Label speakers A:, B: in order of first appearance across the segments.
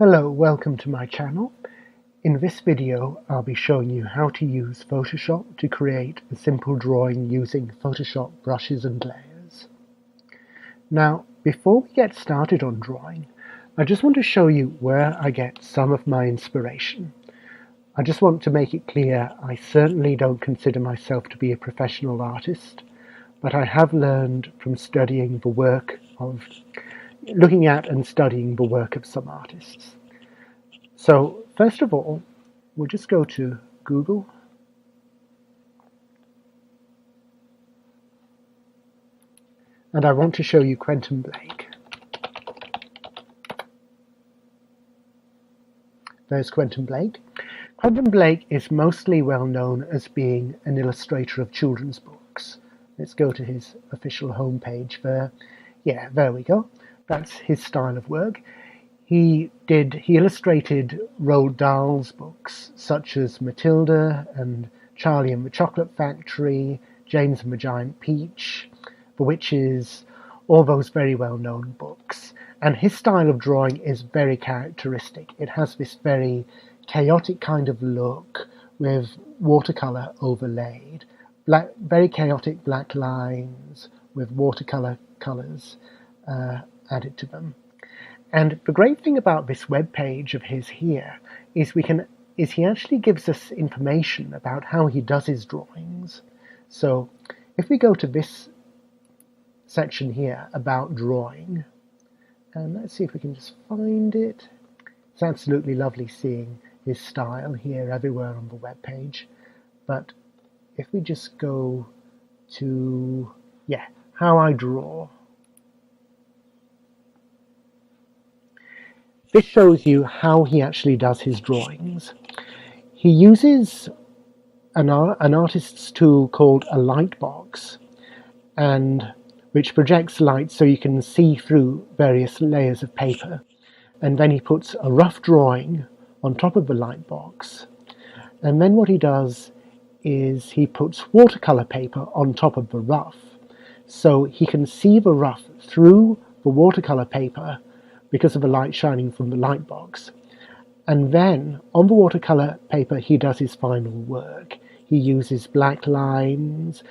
A: Hello, welcome to my channel. In this video I'll be showing you how to use Photoshop to create a simple drawing using Photoshop brushes and layers. Now, before we get started on drawing, I just want to show you where I get some of my inspiration. I just want to make it clear I certainly don't consider myself to be a professional artist, but I have learned from looking at and studying the work of some artists. So first of all, we'll just go to Google and I want to show you Quentin Blake. There's Quentin Blake. Quentin Blake is mostly well known as being an illustrator of children's books. Let's go to his official homepage there. Yeah, there we go. That's his style of work. He illustrated Roald Dahl's books, such as Matilda and Charlie and the Chocolate Factory, James and the Giant Peach, The Witches, all those very well-known books. And his style of drawing is very characteristic. It has this very chaotic kind of look with watercolor overlaid, very chaotic black lines with watercolor colors added to them. And the great thing about this web page of his here is he actually gives us information about how he does his drawings. So if we go to this section here about drawing, and let's see if we can just find it. It's absolutely lovely seeing his style here everywhere on the web page. But if we just go to, how I draw. This shows you how he actually does his drawings. He uses an artist's tool called a light box, which projects light so you can see through various layers of paper. And then he puts a rough drawing on top of the light box. And then what he does is he puts watercolor paper on top of the rough, so he can see the rough through the watercolor paper because of the light shining from the light box. And then on the watercolor paper he does his final work. He uses black lines.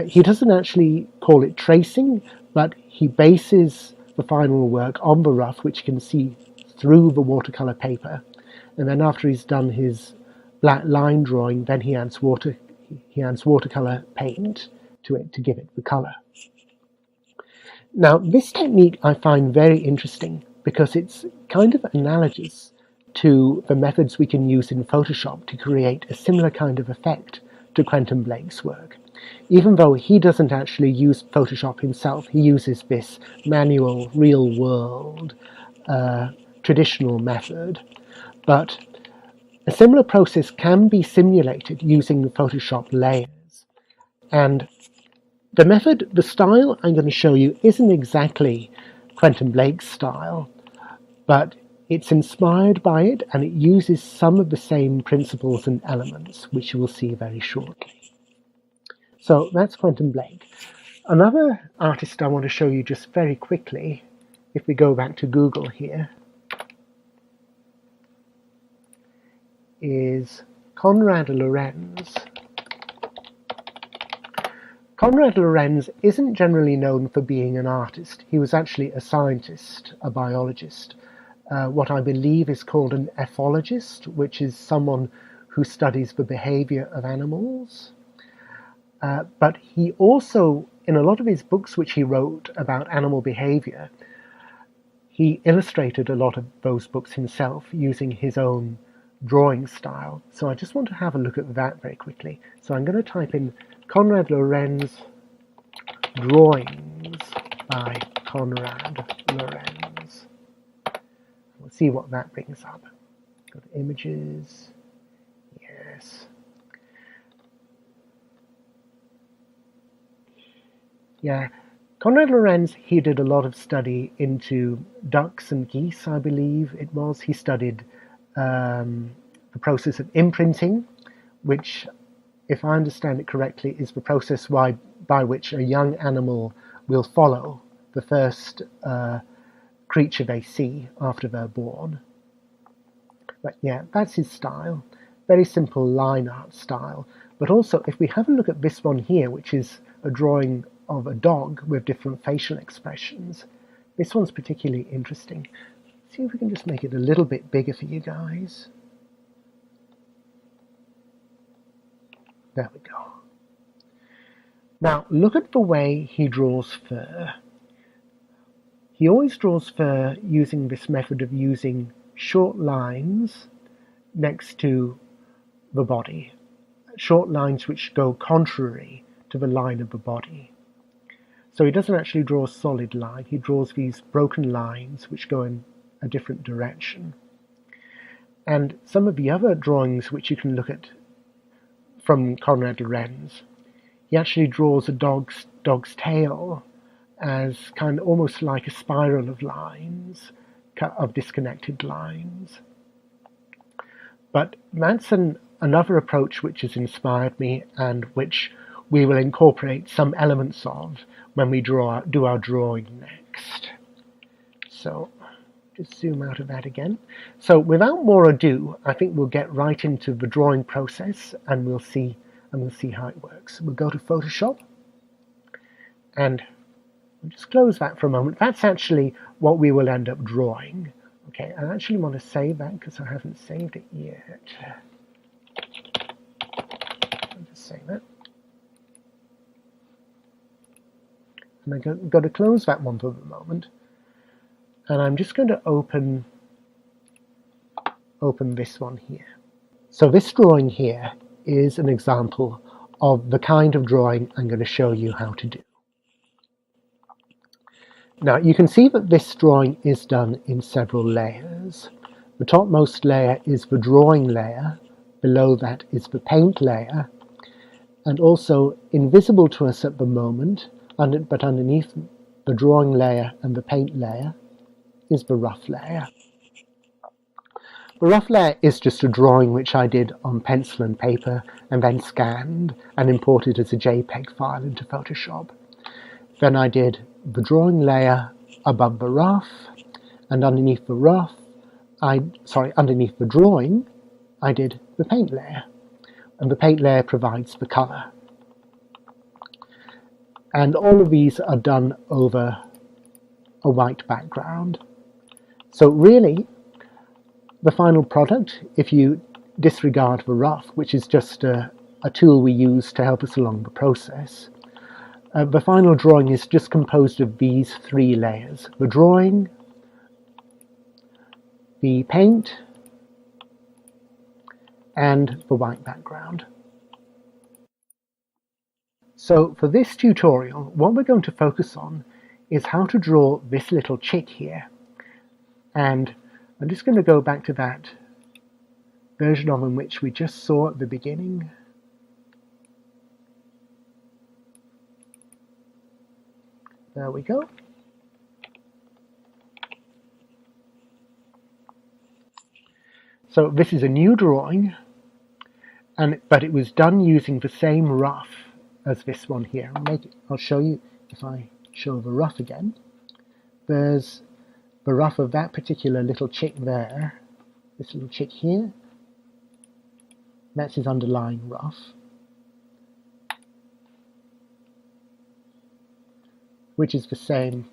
A: He doesn't actually call it tracing, but he bases the final work on the rough, which you can see through the watercolor paper. And then after he's done his black line drawing, then he adds watercolor paint to it to give it the color. Now, this technique I find very interesting because it's kind of analogous to the methods we can use in Photoshop to create a similar kind of effect to Quentin Blake's work. Even though he doesn't actually use Photoshop himself, he uses this manual, real-world, traditional method. But a similar process can be simulated using the Photoshop layers. And the style I'm going to show you isn't exactly Quentin Blake's style, but it's inspired by it and it uses some of the same principles and elements, which you will see very shortly. So that's Quentin Blake. Another artist I want to show you just very quickly, if we go back to Google here, is Konrad Lorenz. Konrad Lorenz isn't generally known for being an artist. He was actually a scientist, a biologist, what I believe is called an ethologist, which is someone who studies the behavior of animals. But he also, in a lot of his books which he wrote about animal behavior, he illustrated a lot of those books himself using his own drawing style. So I just want to have a look at that very quickly. So I'm going to type in Konrad Lorenz drawings by Konrad Lorenz. We'll see what that brings up. Go to images. Yes. Yeah. Konrad Lorenz, he did a lot of study into ducks and geese, I believe it was. He studied the process of imprinting, which, if I understand it correctly, is the process by which a young animal will follow the first creature they see after they're born. But yeah, that's his style. Very simple line art style. But also, if we have a look at this one here, which is a drawing of a dog with different facial expressions, this one's particularly interesting. See if we can just make it a little bit bigger for you guys. There we go. Now, look at the way he draws fur. He always draws fur using this method of using short lines next to the body. Short lines which go contrary to the line of the body. So he doesn't actually draw a solid line, he draws these broken lines which go in a different direction. And some of the other drawings which you can look at from Konrad Lorenz, he actually draws a dog's tail as kind of almost like a spiral of lines, of disconnected lines. But that's another approach which has inspired me and which we will incorporate some elements of when we do our drawing next. So just zoom out of that again. So without more ado, I think we'll get right into the drawing process and we'll see how it works. We'll go to Photoshop and we'll just close that for a moment. That's actually what we will end up drawing. Okay, I actually want to save that because I haven't saved it yet. I'll just save it. And I'm going to close that one for the moment. And I'm just going to open this one here. So this drawing here is an example of the kind of drawing I'm going to show you how to do. Now you can see that this drawing is done in several layers. The topmost layer is the drawing layer, below that is the paint layer, and also invisible to us at the moment, but underneath the drawing layer and the paint layer, is the rough layer. The rough layer is just a drawing which I did on pencil and paper and then scanned and imported as a JPEG file into Photoshop. Then I did the drawing layer above the rough, and underneath the drawing, I did the paint layer. And the paint layer provides the color. And all of these are done over a white background. So really, the final product, if you disregard the rough, which is just a tool we use to help us along the process, the final drawing is just composed of these three layers: the drawing, the paint, and the white background. So for this tutorial, what we're going to focus on is how to draw this little chick here. And I'm just going to go back to that version of him which we just saw at the beginning. There we go. So this is a new drawing, but it was done using the same rough as this one here. I'll show you if I show the rough again. There's the rough of that particular little chick there, this little chick here. That's his underlying rough, which is the same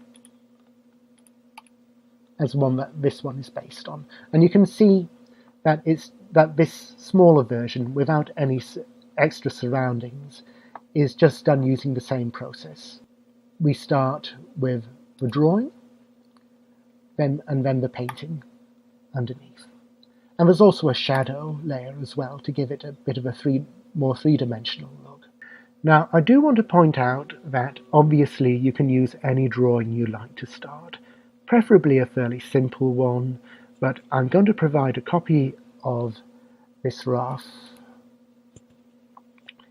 A: as one that this one is based on. And you can see that this smaller version, without any extra surroundings, is just done using the same process. We start with the drawing, and then the painting underneath. And there's also a shadow layer as well to give it a bit of a more three-dimensional look. Now, I do want to point out that obviously you can use any drawing you like to start, preferably a fairly simple one, but I'm going to provide a copy of this rough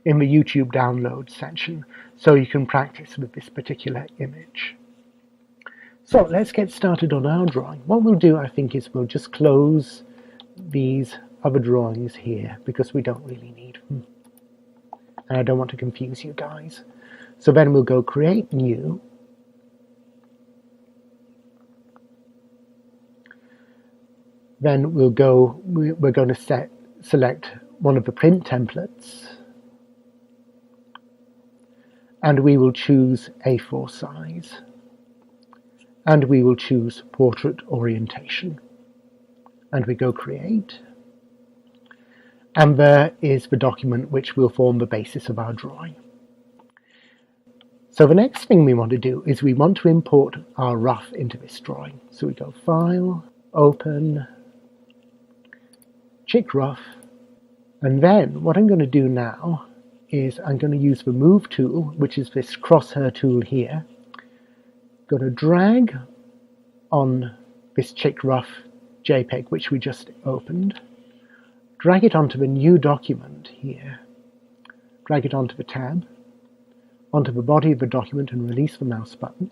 A: in the YouTube download section so you can practice with this particular image. So let's get started on our drawing. What we'll do, I think, is we'll just close these other drawings here because we don't really need them. And I don't want to confuse you guys. So then we'll go Create New. Then we're going to select one of the print templates, and we will choose A4 size, and we will choose portrait orientation, and we go create, and there is the document which will form the basis of our drawing. So the next thing we want to do is we want to import our rough into this drawing. So we go File, Open, Chick Rough, and then what I'm going to do now is I'm going to use the Move tool, which is this crosshair tool here. I'm going to drag on this Chick Rough JPEG which we just opened, drag it onto the new document here, drag it onto the tab, onto the body of the document and release the mouse button.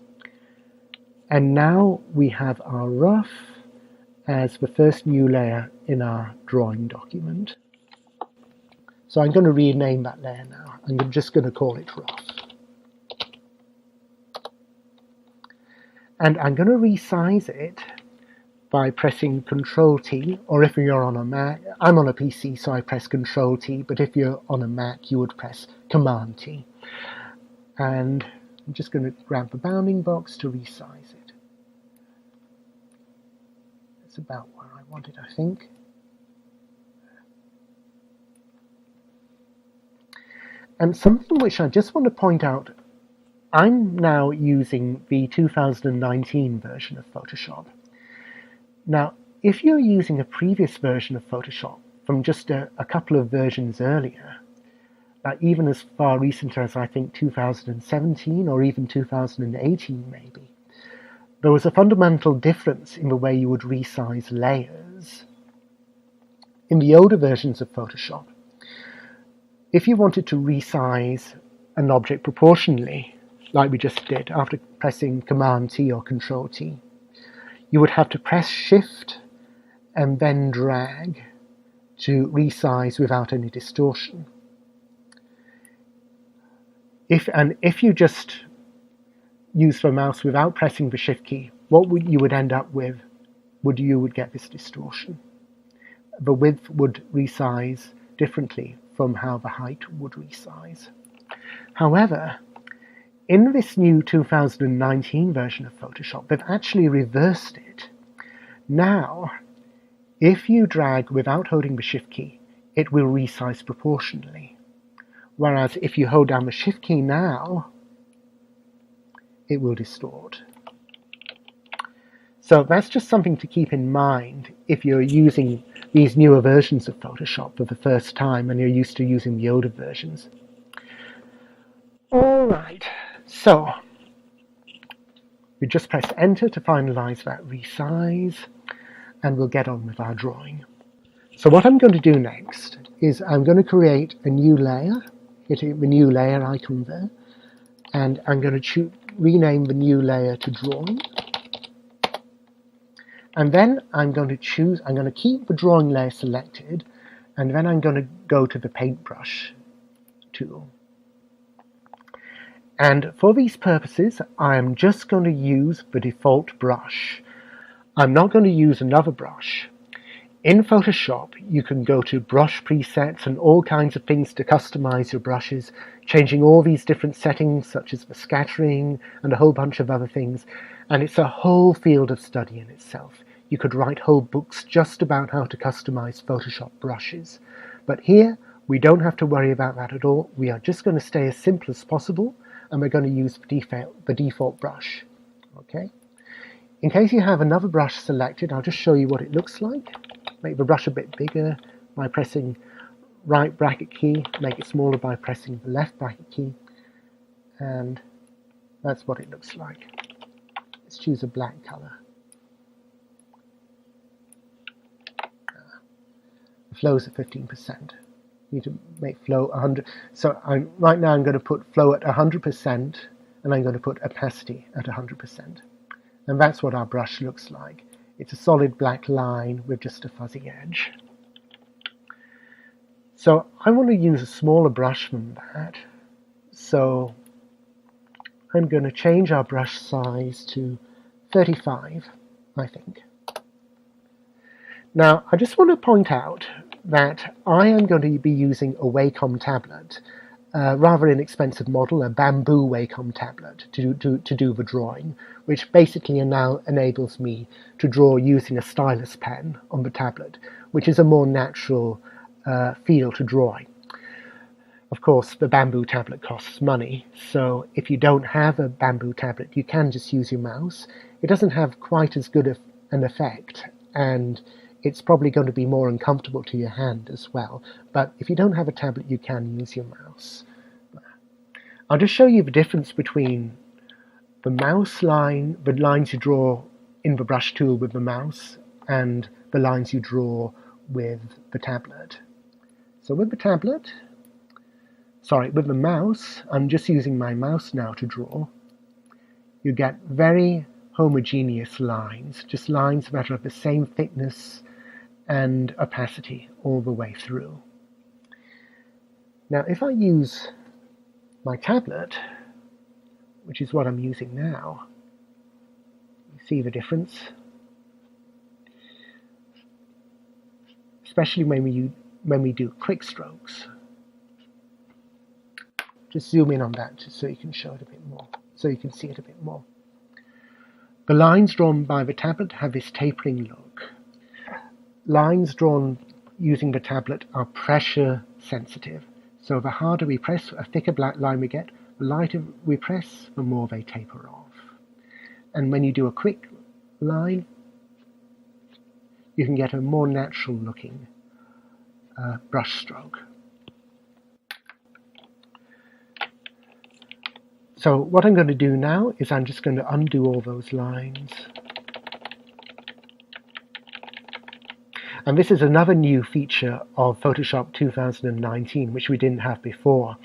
A: And now we have our rough as the first new layer in our drawing document. So I'm going to rename that layer now. I'm just going to call it rough. And I'm going to resize it by pressing Ctrl-T, or if you're on a Mac, I'm on a PC so I press Ctrl-T, but if you're on a Mac you would press Command-T. And I'm just going to grab the bounding box to resize it. It's about where I want it, I think. And something which I just want to point out, I'm now using the 2019 version of Photoshop. Now, if you're using a previous version of Photoshop from just a couple of versions earlier, even as far recent as I think 2017 or even 2018 maybe, there was a fundamental difference in the way you would resize layers. In the older versions of Photoshop, if you wanted to resize an object proportionally, like we just did after pressing Command-T or Control-T, you would have to press Shift and then drag to resize without any distortion. If you just use the mouse without pressing the Shift key, what you would end up with you would get this distortion. The width would resize differently from how the height would resize. However, in this new 2019 version of Photoshop, they've actually reversed it. Now, if you drag without holding the Shift key, it will resize proportionally. Whereas if you hold down the Shift key now, it will distort. So that's just something to keep in mind if you're using these newer versions of Photoshop for the first time and you're used to using the older versions. Alright, so we just press Enter to finalize that resize, and we'll get on with our drawing. So what I'm going to do next is I'm going to create a new layer, hitting the new layer icon there, and I'm going to rename the new layer to Drawing. And then I'm going to keep the drawing layer selected, and then I'm going to go to the paintbrush tool. And for these purposes, I'm just going to use the default brush. I'm not going to use another brush. In Photoshop, you can go to brush presets and all kinds of things to customize your brushes, changing all these different settings such as the scattering and a whole bunch of other things. And it's a whole field of study in itself. You could write whole books just about how to customize Photoshop brushes. But here, we don't have to worry about that at all. We are just going to stay as simple as possible, and we're going to use the default brush. Okay? In case you have another brush selected, I'll just show you what it looks like. Make the brush a bit bigger by pressing right bracket key, make it smaller by pressing the left bracket key, and that's what it looks like. Let's choose a black color. The flow's at 15%. Need to make flow 100. So right now I'm going to put flow at 100%, and I'm going to put opacity at 100%. And that's what our brush looks like. It's a solid black line with just a fuzzy edge. So I want to use a smaller brush than that. So I'm going to change our brush size to 35, I think. Now, I just want to point out that I am going to be using a Wacom tablet, a rather inexpensive model, a bamboo Wacom tablet, to do the drawing, which basically now enables me to draw using a stylus pen on the tablet, which is a more natural feel to drawing. Of course, the bamboo tablet costs money, so if you don't have a bamboo tablet, you can just use your mouse. It doesn't have quite as good an effect, and it's probably going to be more uncomfortable to your hand as well. But if you don't have a tablet, you can use your mouse. I'll just show you the difference between the mouse line, the lines you draw in the brush tool with the mouse, and the lines you draw with the tablet. So with the tablet, with the mouse, I'm just using my mouse now to draw. You get very homogeneous lines, just lines that are of the same thickness and opacity all the way through. Now, if I use my tablet, which is what I'm using now, you see the difference? Especially when we do quick strokes. Just zoom in on that just so you can show it a bit more, so you can see it a bit more. The lines drawn by the tablet have this tapering look. Lines drawn using the tablet are pressure sensitive. So the harder we press, a thicker black line we get, the lighter we press, the more they taper off. And when you do a quick line, you can get a more natural looking brush stroke. So what I'm going to do now is I'm just going to undo all those lines. And this is another new feature of Photoshop 2019, which we didn't have before.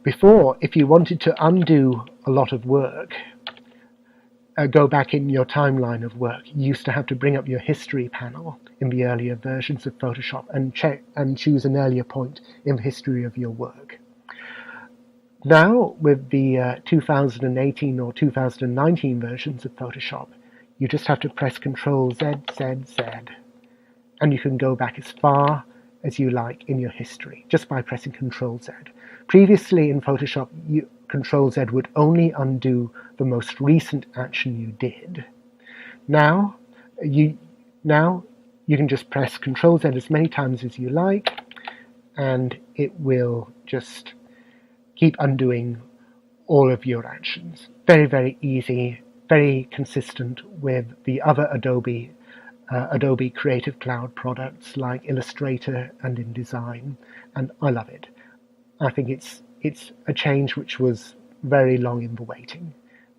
A: Before, if you wanted to undo a lot of work, go back in your timeline of work, you used to have to bring up your history panel in the earlier versions of Photoshop and check and choose an earlier point in the history of your work. Now, with the 2018 or 2019 versions of Photoshop, you just have to press Ctrl Z, Z, Z, and you can go back as far as you like in your history, just by pressing Ctrl Z. Previously in Photoshop, Ctrl Z would only undo the most recent action you did. Now you can just press Ctrl Z as many times as you like, and it will just keep undoing all of your actions. Very, very easy, very consistent with the other Adobe Creative Cloud products like Illustrator and InDesign, and I love it. I think it's a change which was very long in the waiting,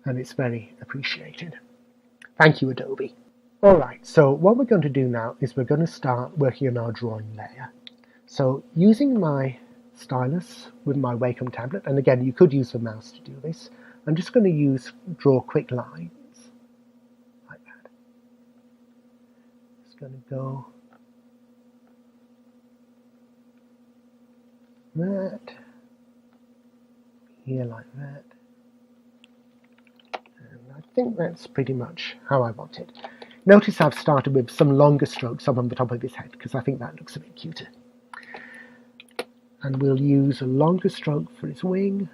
A: and it's very appreciated. Thank you, Adobe. Alright, so what we're going to do now is we're going to start working on our drawing layer. So using my stylus with my Wacom tablet, and again you could use the mouse to do this, I'm just going to draw quick lines like that. Just going to go that here like that, and I think that's pretty much how I want it. Notice I've started with some longer strokes up on the top of his head because I think that looks a bit cuter. And we'll use a longer stroke for his wing.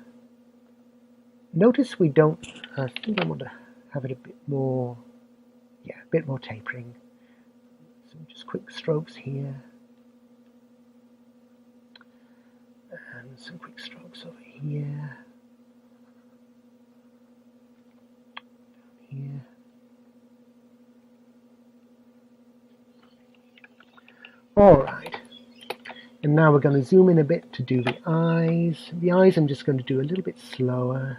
A: Notice we don't, I think I want to have it a bit more, a bit more tapering. Some just quick strokes here. And some quick strokes over here. Here. Alright. And now we're going to zoom in a bit to do the eyes. The eyes I'm just going to do a little bit slower.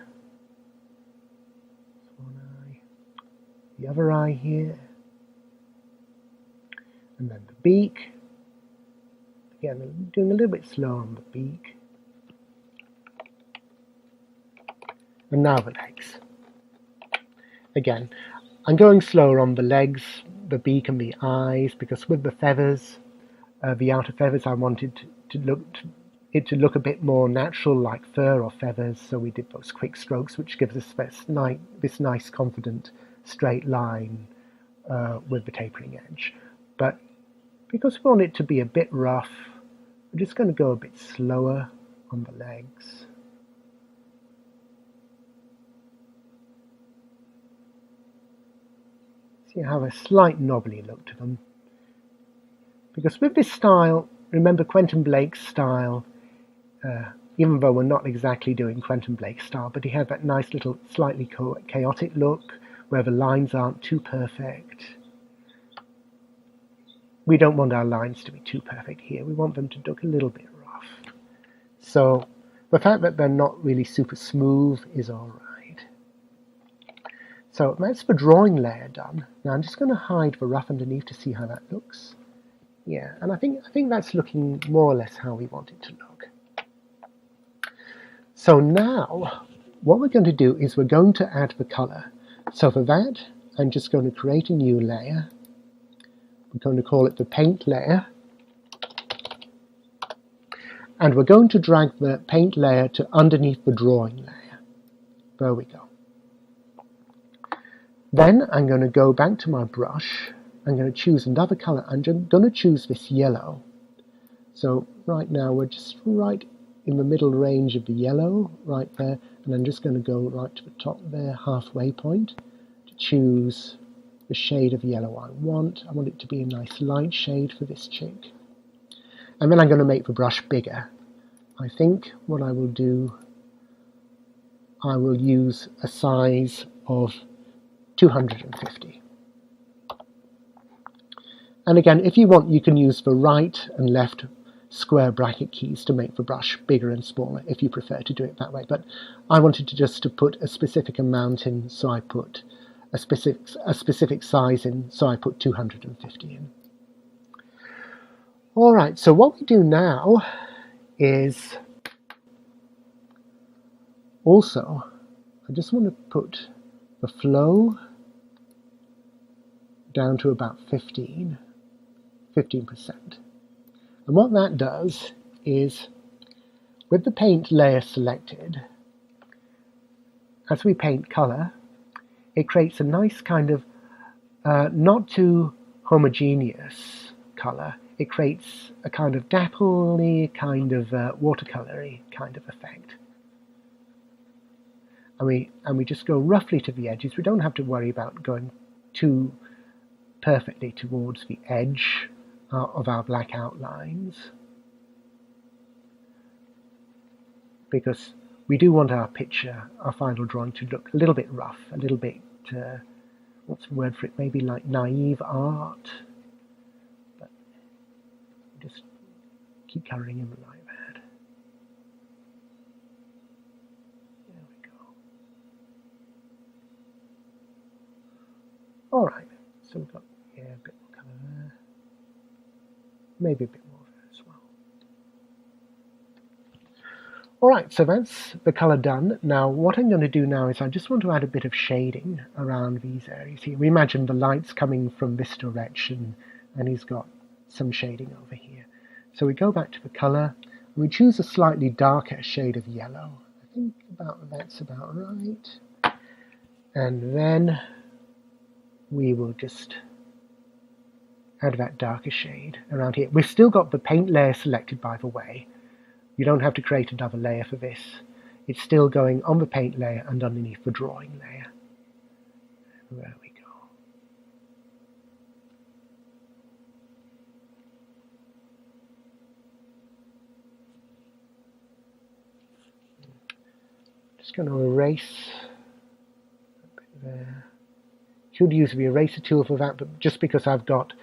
A: One eye. The other eye here. And then the beak. Again, I'm doing a little bit slower on the beak. And now the legs. Again, I'm going slower on the legs, the beak and the eyes, because with the feathers, the outer feathers, I wanted it to look a bit more natural, like fur or feathers. So we did those quick strokes, which gives us this nice, confident, straight line with the tapering edge. But Because we want it to be a bit rough, we're just going to go a bit slower on the legs. So you have a slight knobbly look to them. Because with this style, remember Quentin Blake's style, even though we're not exactly doing Quentin Blake's style, but he had that nice little slightly chaotic look where the lines aren't too perfect. We don't want our lines to be too perfect here. We want them to look a little bit rough. So the fact that they're not really super smooth is all right. So that's the drawing layer done. Now I'm just going to hide the rough underneath to see how that looks. Yeah, and I think that's looking more or less how we want it to look. So now what we're going to do is we're going to add the color. So for that, I'm just going to create a new layer. We're going to call it the paint layer. And we're going to drag the paint layer to underneath the drawing layer. There we go. Then I'm going to go back to my brush. I'm going to choose another color. I'm going to choose this yellow. So right now we're just right in the middle range of the yellow, right there. And I'm just going to go right to the top there, halfway point, to choose the shade of yellow I want. I want it to be a nice light shade for this chick. And then I'm going to make the brush bigger. I think what I will do, I will use a size of 250. And again, if you want, you can use the right and left square bracket keys to make the brush bigger and smaller if you prefer to do it that way. But I wanted to put a specific amount in, so I put a specific size in, so I put 250 in. All right, so what we do now is also, I just want to put the flow down to about 15%. And what that does is, with the paint layer selected, as we paint color, it creates a nice kind of not too homogeneous color. It creates a kind of dappley, kind of watercolory kind of effect. And we just go roughly to the edges. We don't have to worry about going too perfectly towards the edge of our black outlines, because we do want our picture, our final drawing, to look a little bit rough, a little bit, what's the word for it, maybe like naive art. But just keep colouring in like that. There we go. All right, so we've got a bit more colour there. Maybe a bit more there as well. Alright, so that's the colour done. Now what I'm going to do now is I just want to add a bit of shading around these areas here. We imagine the light's coming from this direction and he's got some shading over here. So we go back to the colour and we choose a slightly darker shade of yellow. I think that's about right. And then we will just add that darker shade around here. We've still got the paint layer selected, by the way. You don't have to create another layer for this. It's still going on the paint layer and underneath the drawing layer. There we go. Just going to erase a bit there. Should use the eraser tool for that, but just because I've got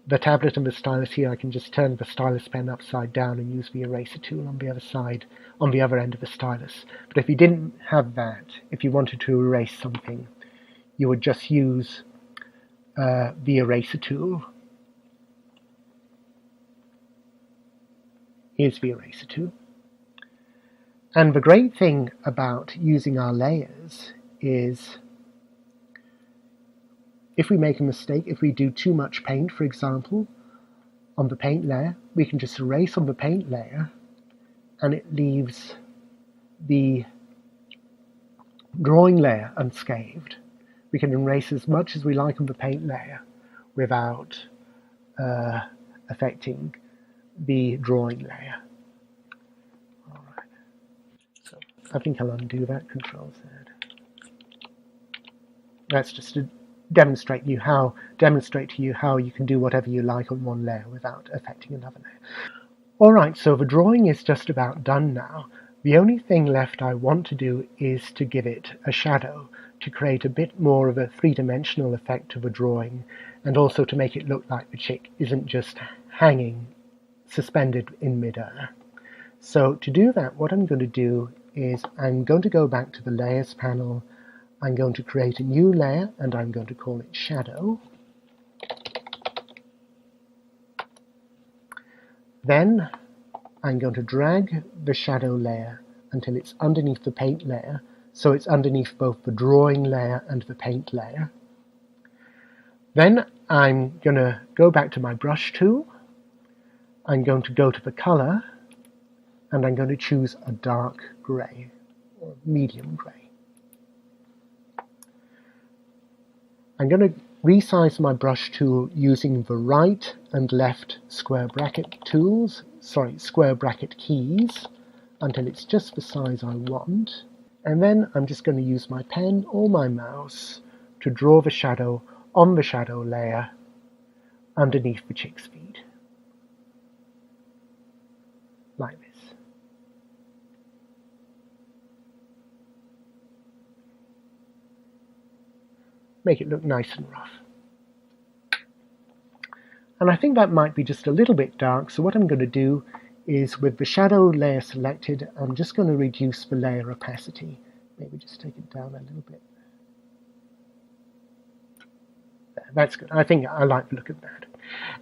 A: the tablet and the stylus here, I can just turn the stylus pen upside down and use the eraser tool on the other side, on the other end of the stylus. But if you didn't have that, if you wanted to erase something, you would just use the eraser tool. Here's the eraser tool. And the great thing about using our layers is, if we make a mistake, if we do too much paint, for example, on the paint layer, we can just erase on the paint layer and it leaves the drawing layer unscathed. We can erase as much as we like on the paint layer without affecting the drawing layer. All right. So I think I'll undo that, Control Z. That's just to demonstrate to you how you can do whatever you like on one layer without affecting another layer. All right, so the drawing is just about done now. The only thing left I want to do is to give it a shadow to create a bit more of a three-dimensional effect to the drawing, and also to make it look like the chick isn't just hanging suspended in midair. So to do that, what I'm going to do is I'm going to go back to the Layers panel. I'm going to create a new layer, and I'm going to call it Shadow. Then I'm going to drag the shadow layer until it's underneath the paint layer, so it's underneath both the drawing layer and the paint layer. Then I'm going to go back to my brush tool. I'm going to go to the color, and I'm going to choose a dark grey, or medium grey. I'm going to resize my brush tool using the right and left square bracket keys until it's just the size I want. And then I'm just going to use my pen or my mouse to draw the shadow on the shadow layer underneath the chick's feet. Like this. Make it look nice and rough. And I think that might be just a little bit dark, so what I'm going to do is, with the shadow layer selected, I'm just going to reduce the layer opacity. Maybe just take it down a little bit. There, that's good. I think I like the look of that.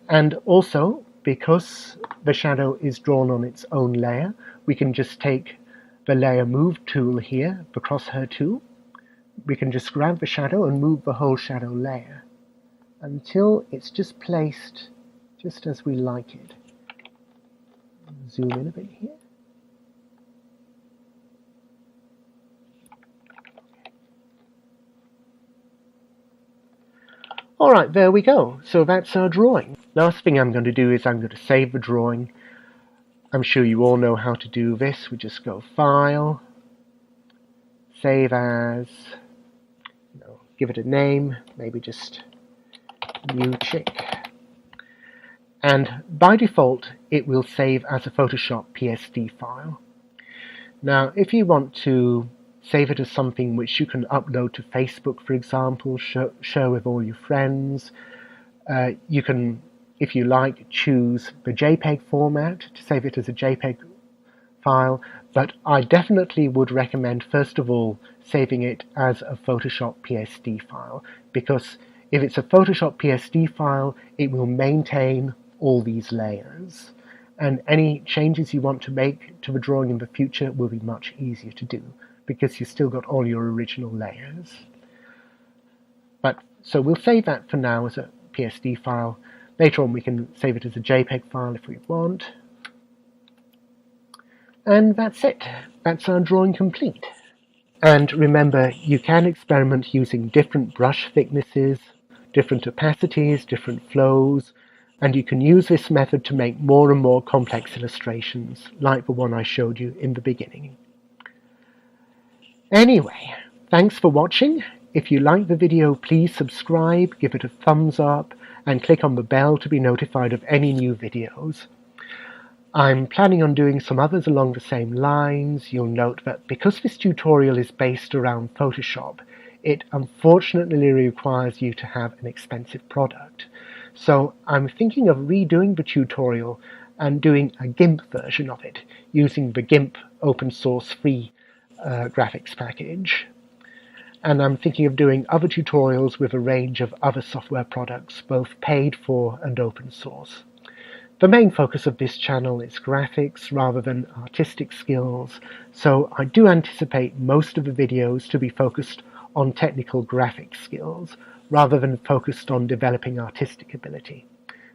A: And also, because the shadow is drawn on its own layer, we can just take the Layer Move tool here, the crosshair tool. We can just grab the shadow and move the whole shadow layer until it's just placed just as we like it. Zoom in a bit here. Alright, there we go. So that's our drawing. Last thing I'm going to do is I'm going to save the drawing. I'm sure you all know how to do this. We just go File, Save As, give it a name, maybe just New Chick. And by default, it will save as a Photoshop PSD file. Now, if you want to save it as something which you can upload to Facebook, for example, share with all your friends, you can, if you like, choose the JPEG format to save it as a JPEG file, but I definitely would recommend, first of all, saving it as a Photoshop PSD file, because if it's a Photoshop PSD file, it will maintain all these layers, and any changes you want to make to the drawing in the future will be much easier to do, because you've still got all your original layers. So we'll save that for now as a PSD file. Later on we can save it as a JPEG file if we want. And that's it. That's our drawing complete. And remember, you can experiment using different brush thicknesses, different opacities, different flows, and you can use this method to make more and more complex illustrations, like the one I showed you in the beginning. Anyway, thanks for watching. If you like the video, please subscribe, give it a thumbs up, and click on the bell to be notified of any new videos. I'm planning on doing some others along the same lines. You'll note that because this tutorial is based around Photoshop, it unfortunately requires you to have an expensive product. So I'm thinking of redoing the tutorial and doing a GIMP version of it, using the GIMP open source free graphics package. And I'm thinking of doing other tutorials with a range of other software products, both paid for and open source. The main focus of this channel is graphics rather than artistic skills, so I do anticipate most of the videos to be focused on technical graphic skills rather than focused on developing artistic ability,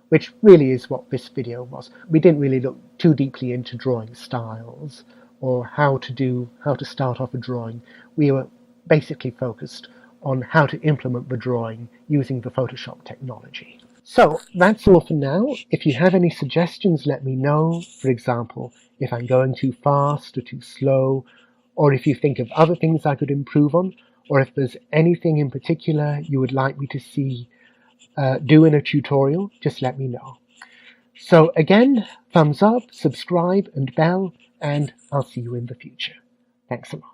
A: which really is what this video was. We didn't really look too deeply into drawing styles or how to start off a drawing. We were basically focused on how to implement the drawing using the Photoshop technology. So that's all for now. If you have any suggestions, let me know. For example, if I'm going too fast or too slow, or if you think of other things I could improve on, or if there's anything in particular you would like me to see do in a tutorial, just let me know. So again, thumbs up, subscribe and bell, and I'll see you in the future. Thanks a lot.